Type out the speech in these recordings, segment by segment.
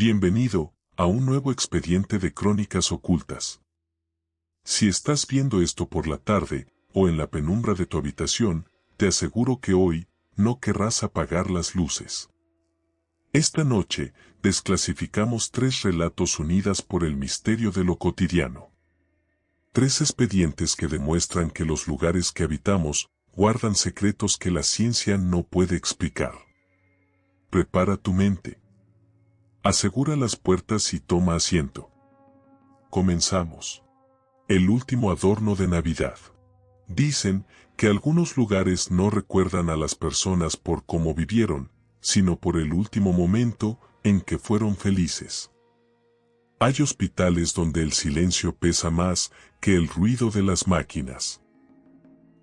Bienvenido a un nuevo expediente de Crónicas Ocultas. Si estás viendo esto por la tarde o en la penumbra de tu habitación, te aseguro que hoy no querrás apagar las luces. Esta noche desclasificamos 3 relatos unidas por el misterio de lo cotidiano. 3 expedientes que demuestran que los lugares que habitamos guardan secretos que la ciencia no puede explicar. Prepara tu mente. Asegura las puertas y toma asiento. Comenzamos. El último adorno de Navidad. Dicen que algunos lugares no recuerdan a las personas por cómo vivieron, sino por el último momento en que fueron felices. Hay hospitales donde el silencio pesa más que el ruido de las máquinas.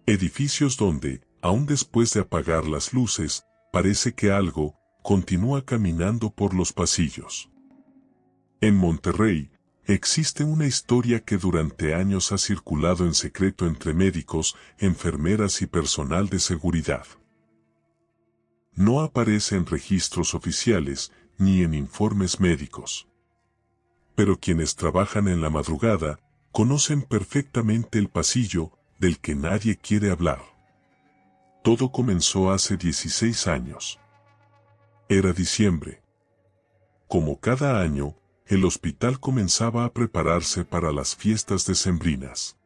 Edificios donde, aun después de apagar las luces, parece que algo continúa caminando por los pasillos. En Monterrey, existe una historia que durante años ha circulado en secreto entre médicos, enfermeras y personal de seguridad. No aparece en registros oficiales ni en informes médicos. Pero quienes trabajan en la madrugada conocen perfectamente el pasillo del que nadie quiere hablar. Todo comenzó hace 16 años. Era diciembre. Como cada año, el hospital comenzaba a prepararse para las fiestas decembrinas.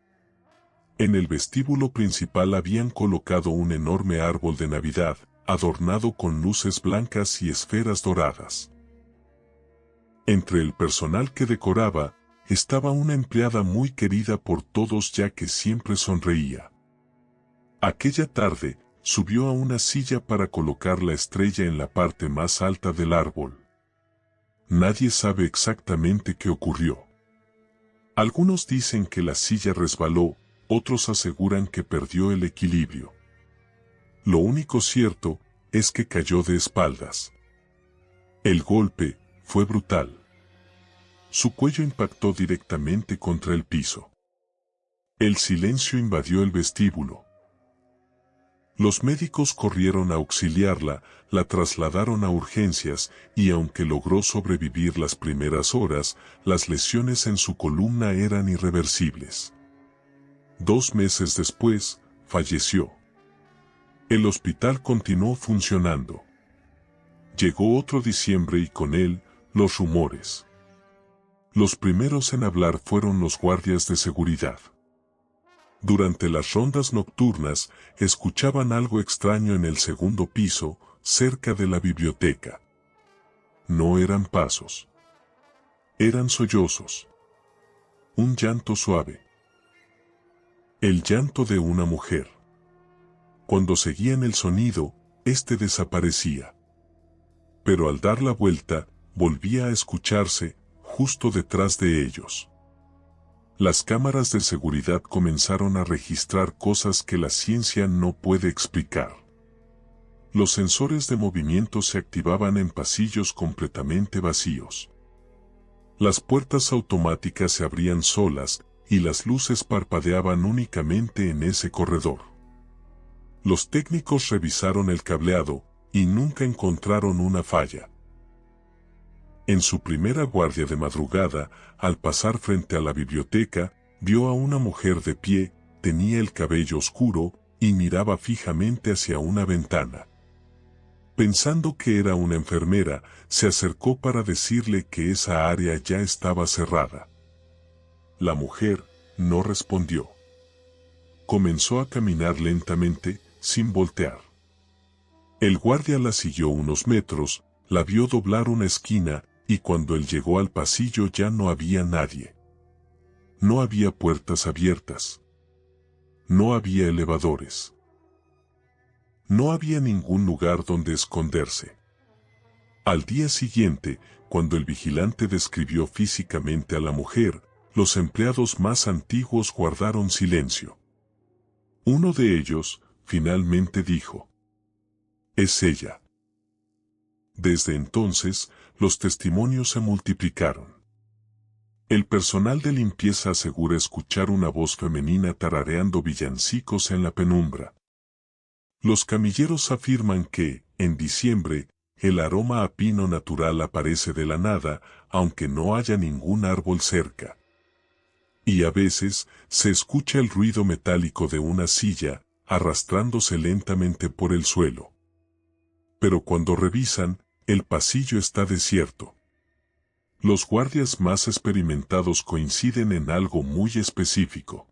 En el vestíbulo principal habían colocado un enorme árbol de Navidad, adornado con luces blancas y esferas doradas. Entre el personal que decoraba, estaba una empleada muy querida por todos ya que siempre sonreía. Aquella tarde, subió a una silla para colocar la estrella en la parte más alta del árbol. Nadie sabe exactamente qué ocurrió. Algunos dicen que la silla resbaló, otros aseguran que perdió el equilibrio. Lo único cierto es que cayó de espaldas. El golpe fue brutal. Su cuello impactó directamente contra el piso. El silencio invadió el vestíbulo. Los médicos corrieron a auxiliarla, la trasladaron a urgencias y aunque logró sobrevivir las primeras horas, las lesiones en su columna eran irreversibles. 2 meses después, falleció. El hospital continuó funcionando. Llegó otro diciembre y con él, los rumores. Los primeros en hablar fueron los guardias de seguridad. Durante las rondas nocturnas, escuchaban algo extraño en el segundo piso, cerca de la biblioteca. No eran pasos. Eran sollozos. Un llanto suave. El llanto de una mujer. Cuando seguían el sonido, este desaparecía. Pero al dar la vuelta, volvía a escucharse, justo detrás de ellos. Las cámaras de seguridad comenzaron a registrar cosas que la ciencia no puede explicar. Los sensores de movimiento se activaban en pasillos completamente vacíos. Las puertas automáticas se abrían solas y las luces parpadeaban únicamente en ese corredor. Los técnicos revisaron el cableado y nunca encontraron una falla. En su primera guardia de madrugada, al pasar frente a la biblioteca, vio a una mujer de pie, tenía el cabello oscuro y miraba fijamente hacia una ventana. Pensando que era una enfermera, se acercó para decirle que esa área ya estaba cerrada. La mujer no respondió. Comenzó a caminar lentamente, sin voltear. El guardia la siguió unos metros, la vio doblar una esquina, y cuando él llegó al pasillo ya no había nadie. No había puertas abiertas. No había elevadores. No había ningún lugar donde esconderse. Al día siguiente, cuando el vigilante describió físicamente a la mujer, los empleados más antiguos guardaron silencio. Uno de ellos, finalmente dijo: «Es ella». Desde entonces, los testimonios se multiplicaron. El personal de limpieza asegura escuchar una voz femenina tarareando villancicos en la penumbra. Los camilleros afirman que, en diciembre, el aroma a pino natural aparece de la nada, aunque no haya ningún árbol cerca. Y a veces, se escucha el ruido metálico de una silla, arrastrándose lentamente por el suelo. Pero cuando revisan, el pasillo está desierto. Los guardias más experimentados coinciden en algo muy específico.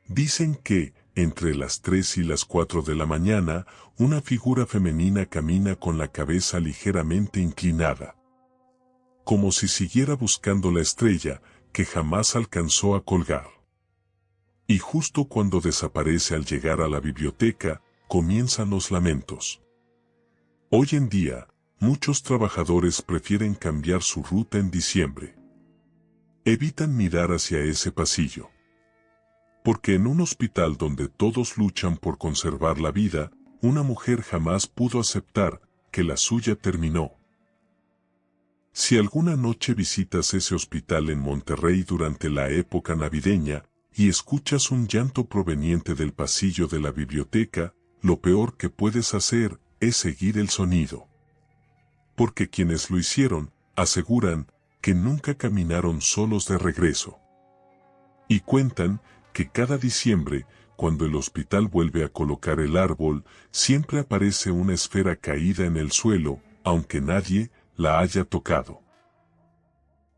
Dicen que, entre las 3 y las 4 de la mañana, una figura femenina camina con la cabeza ligeramente inclinada, como si siguiera buscando la estrella que jamás alcanzó a colgar. Y justo cuando desaparece al llegar a la biblioteca, comienzan los lamentos. Hoy en día, muchos trabajadores prefieren cambiar su ruta en diciembre. Evitan mirar hacia ese pasillo. Porque en un hospital donde todos luchan por conservar la vida, una mujer jamás pudo aceptar que la suya terminó. Si alguna noche visitas ese hospital en Monterrey durante la época navideña y escuchas un llanto proveniente del pasillo de la biblioteca, lo peor que puedes hacer es seguir el sonido. Porque quienes lo hicieron aseguran que nunca caminaron solos de regreso. Y cuentan que cada diciembre, cuando el hospital vuelve a colocar el árbol, siempre aparece una esfera caída en el suelo, aunque nadie la haya tocado.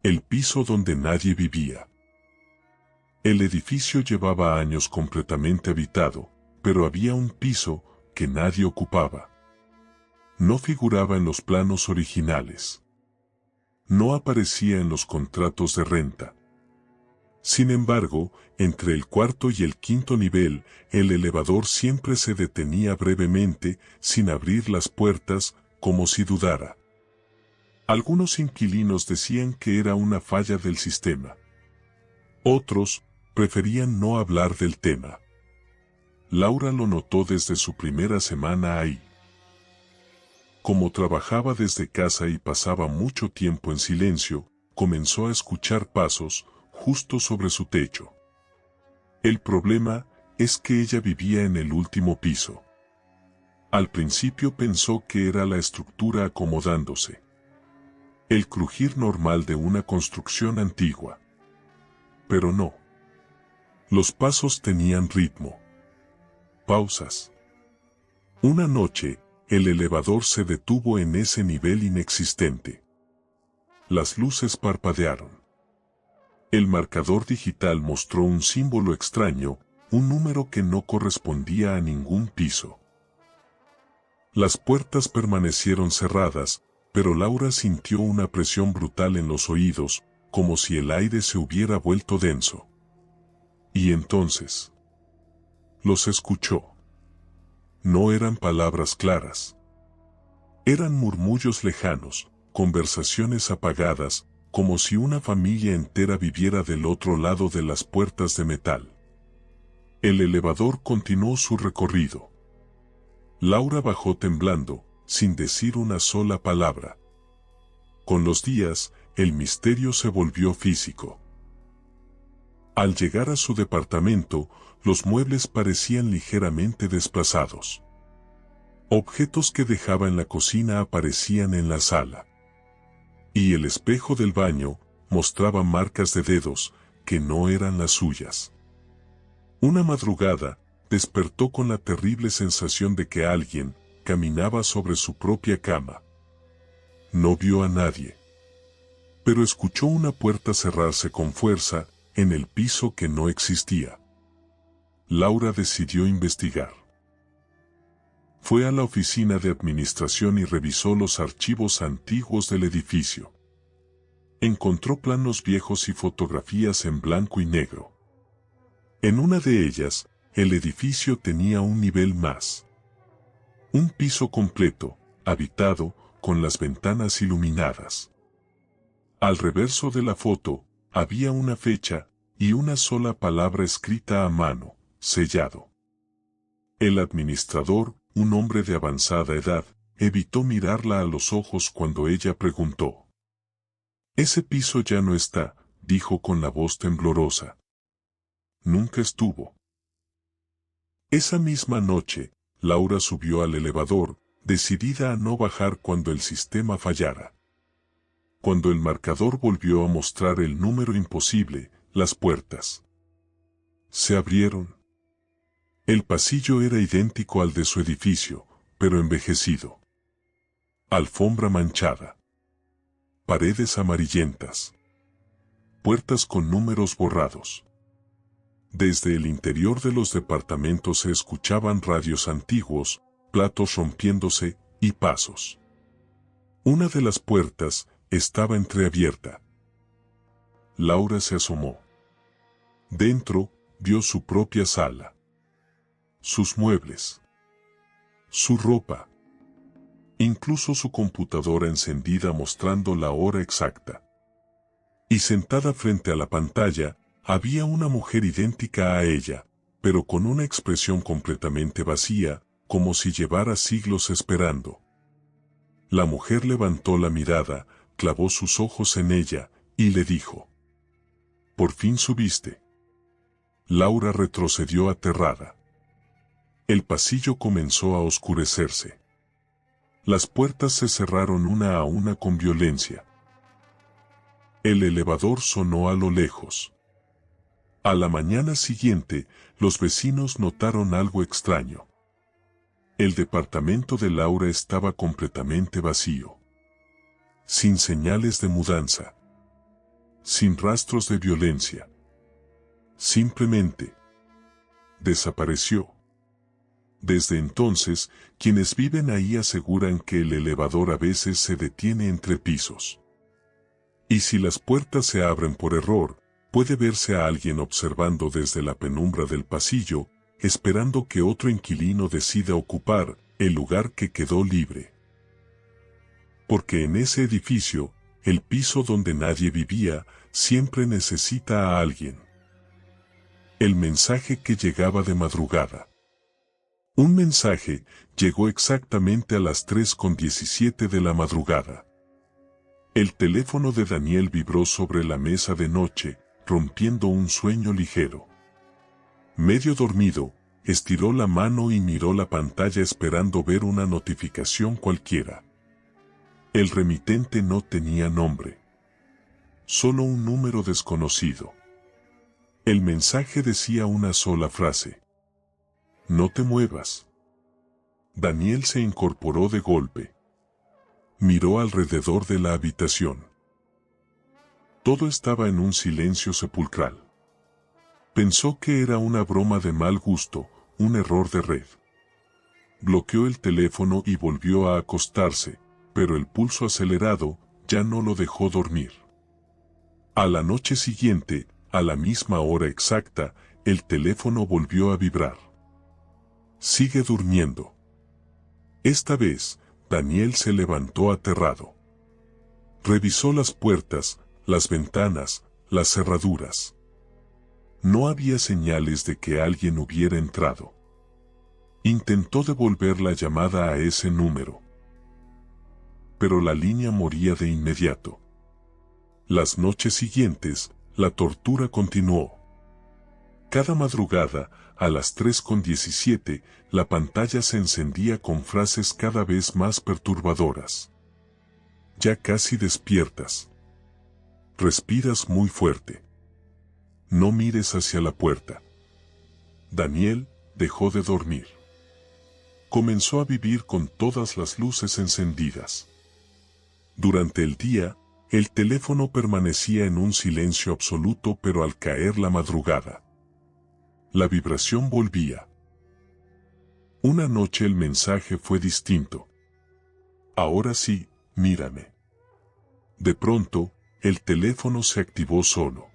El piso donde nadie vivía. El edificio llevaba años completamente habitado, pero había un piso que nadie ocupaba. No figuraba en los planos originales. No aparecía en los contratos de renta. Sin embargo, entre el cuarto y el quinto nivel, el elevador siempre se detenía brevemente, sin abrir las puertas, como si dudara. Algunos inquilinos decían que era una falla del sistema. Otros preferían no hablar del tema. Laura lo notó desde su primera semana ahí. Como trabajaba desde casa y pasaba mucho tiempo en silencio, comenzó a escuchar pasos justo sobre su techo. El problema es que ella vivía en el último piso. Al principio pensó que era la estructura acomodándose. El crujir normal de una construcción antigua. Pero no. Los pasos tenían ritmo. Pausas. Una noche, el elevador se detuvo en ese nivel inexistente. Las luces parpadearon. El marcador digital mostró un símbolo extraño, un número que no correspondía a ningún piso. Las puertas permanecieron cerradas, pero Laura sintió una presión brutal en los oídos, como si el aire se hubiera vuelto denso. Y entonces los escuchó. No eran palabras claras. Eran murmullos lejanos, conversaciones apagadas, como si una familia entera viviera del otro lado de las puertas de metal. El elevador continuó su recorrido. Laura bajó temblando, sin decir una sola palabra. Con los días, el misterio se volvió físico. Al llegar a su departamento, los muebles parecían ligeramente desplazados. Objetos que dejaba en la cocina aparecían en la sala. Y el espejo del baño mostraba marcas de dedos que no eran las suyas. Una madrugada, despertó con la terrible sensación de que alguien caminaba sobre su propia cama. No vio a nadie. Pero escuchó una puerta cerrarse con fuerza en el piso que no existía. Laura decidió investigar. Fue a la oficina de administración y revisó los archivos antiguos del edificio. Encontró planos viejos y fotografías en blanco y negro. En una de ellas, el edificio tenía un nivel más. Un piso completo, habitado, con las ventanas iluminadas. Al reverso de la foto, había una fecha y una sola palabra escrita a mano, sellado. El administrador, un hombre de avanzada edad, evitó mirarla a los ojos cuando ella preguntó. «Ese piso ya no está», dijo con la voz temblorosa. «Nunca estuvo». Esa misma noche, Laura subió al elevador, decidida a no bajar cuando el sistema fallara. Cuando el marcador volvió a mostrar el número imposible, las puertas se abrieron. El pasillo era idéntico al de su edificio, pero envejecido. Alfombra manchada. Paredes amarillentas. Puertas con números borrados. Desde el interior de los departamentos se escuchaban radios antiguos, platos rompiéndose y pasos. Una de las puertas estaba entreabierta. Laura se asomó. Dentro, vio su propia sala. Sus muebles. Su ropa. Incluso su computadora encendida mostrando la hora exacta. Y sentada frente a la pantalla, había una mujer idéntica a ella, pero con una expresión completamente vacía, como si llevara siglos esperando. La mujer levantó la mirada, clavó sus ojos en ella, y le dijo: «¿Por fin subiste?». Laura retrocedió aterrada. El pasillo comenzó a oscurecerse. Las puertas se cerraron una a una con violencia. El elevador sonó a lo lejos. A la mañana siguiente, los vecinos notaron algo extraño. El departamento de Laura estaba completamente vacío. Sin señales de mudanza. Sin rastros de violencia. Simplemente desapareció. Desde entonces, quienes viven ahí aseguran que el elevador a veces se detiene entre pisos. Y si las puertas se abren por error, puede verse a alguien observando desde la penumbra del pasillo, esperando que otro inquilino decida ocupar el lugar que quedó libre. Porque en ese edificio, el piso donde nadie vivía, siempre necesita a alguien. El mensaje que llegaba de madrugada. Un mensaje llegó exactamente a las 3:17 de la madrugada. El teléfono de Daniel vibró sobre la mesa de noche, rompiendo un sueño ligero. Medio dormido, estiró la mano y miró la pantalla esperando ver una notificación cualquiera. El remitente no tenía nombre. Solo un número desconocido. El mensaje decía una sola frase: «No te muevas». Daniel se incorporó de golpe. Miró alrededor de la habitación. Todo estaba en un silencio sepulcral. Pensó que era una broma de mal gusto, un error de red. Bloqueó el teléfono y volvió a acostarse, pero el pulso acelerado ya no lo dejó dormir. A la noche siguiente, a la misma hora exacta, el teléfono volvió a vibrar. «Sigue durmiendo». Esta vez, Daniel se levantó aterrado. Revisó las puertas, las ventanas, las cerraduras. No había señales de que alguien hubiera entrado. Intentó devolver la llamada a ese número. Pero la línea moría de inmediato. Las noches siguientes, la tortura continuó. Cada madrugada, a las 3:17, la pantalla se encendía con frases cada vez más perturbadoras. «Ya casi despiertas. Respiras muy fuerte. No mires hacia la puerta». Daniel dejó de dormir. Comenzó a vivir con todas las luces encendidas. Durante el día, el teléfono permanecía en un silencio absoluto, pero al caer la madrugada, la vibración volvía. Una noche el mensaje fue distinto. «Ahora sí, mírame». De pronto, el teléfono se activó solo.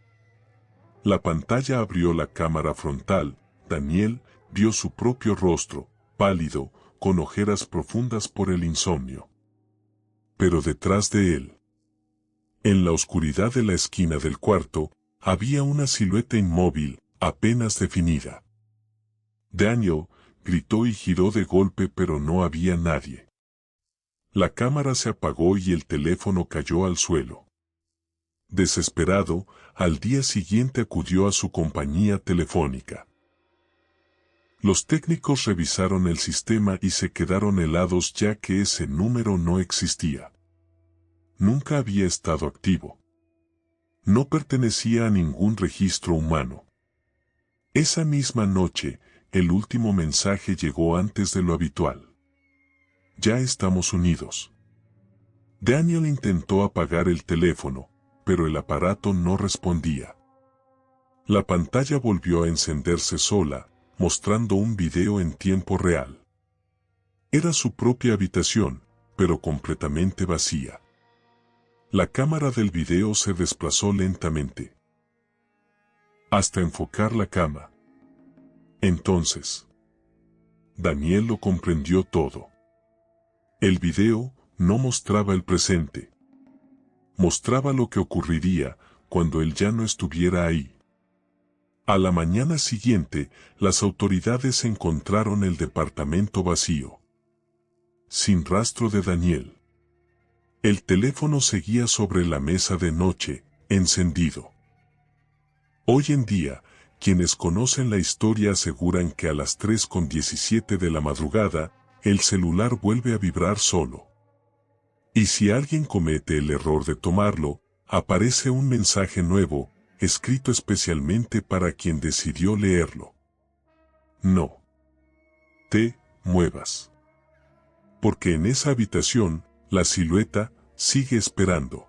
La pantalla abrió la cámara frontal. Daniel vio su propio rostro, pálido, con ojeras profundas por el insomnio. Pero detrás de él, en la oscuridad de la esquina del cuarto, había una silueta inmóvil, apenas definida. «Daniel», gritó y giró de golpe, pero no había nadie. La cámara se apagó y el teléfono cayó al suelo. Desesperado, al día siguiente acudió a su compañía telefónica. Los técnicos revisaron el sistema y se quedaron helados ya que ese número no existía. Nunca había estado activo. No pertenecía a ningún registro humano. Esa misma noche, el último mensaje llegó antes de lo habitual. Ya estamos unidos. Daniel intentó apagar el teléfono, pero el aparato no respondía. La pantalla volvió a encenderse sola, mostrando un video en tiempo real. Era su propia habitación, pero completamente vacía. La cámara del video se desplazó lentamente, hasta enfocar la cama. Entonces, Daniel lo comprendió todo. El video no mostraba el presente. Mostraba lo que ocurriría cuando él ya no estuviera ahí. A la mañana siguiente, las autoridades encontraron el departamento vacío. Sin rastro de Daniel. El teléfono seguía sobre la mesa de noche, encendido. Hoy en día, quienes conocen la historia aseguran que a las 3:17 de la madrugada, el celular vuelve a vibrar solo. Y si alguien comete el error de tomarlo, aparece un mensaje nuevo, escrito especialmente para quien decidió leerlo. No te muevas. Porque en esa habitación, la silueta sigue esperando.